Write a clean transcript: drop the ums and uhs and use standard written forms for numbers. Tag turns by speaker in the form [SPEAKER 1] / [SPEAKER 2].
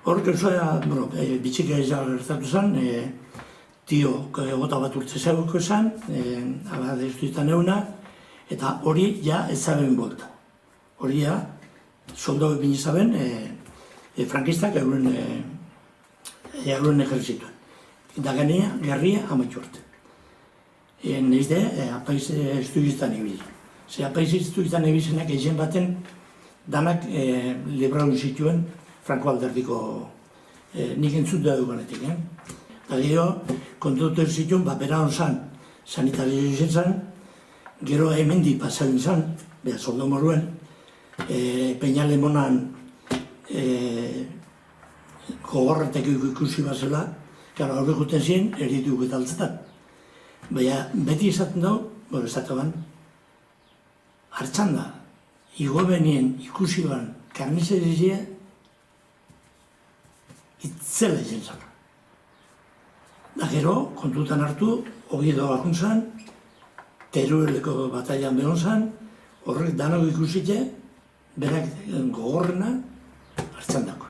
[SPEAKER 1] Hor, gauza, bitxik ezagar gertatu zen, tio gota bat urte zauko zen, abade ez duetan euna, eta hori ja ez zaben bolta. Hori ja, soldau bine zaben, frankistak euren ejerzituen. Eta ganea, gerria amatxu urte. Neiz de, apaiz ez duetan ibili. Ze apaiz ez duetan ibizenak egin baten, danak libraun zituen Franko alderdiko nik entzut da duganetik. Eta gero, kontutu zituen, bera hon zan, sanitario izan zan, gero hemendi pasain zan, beha soldo moruen, Peña Lemonan gogorretek ikusi bazela, gara horrek guten ziren, eritu getaltzetan. Baina beti izaten dago, esaten hartzan da, igo benien ikusi ban karnizerizia itzela izan zara. Da gero, kontutan hartu, Oviedo bakun zan, Terueleko batailan behon zan, horrek danok ikusite, berak gogorrena hartzan dako.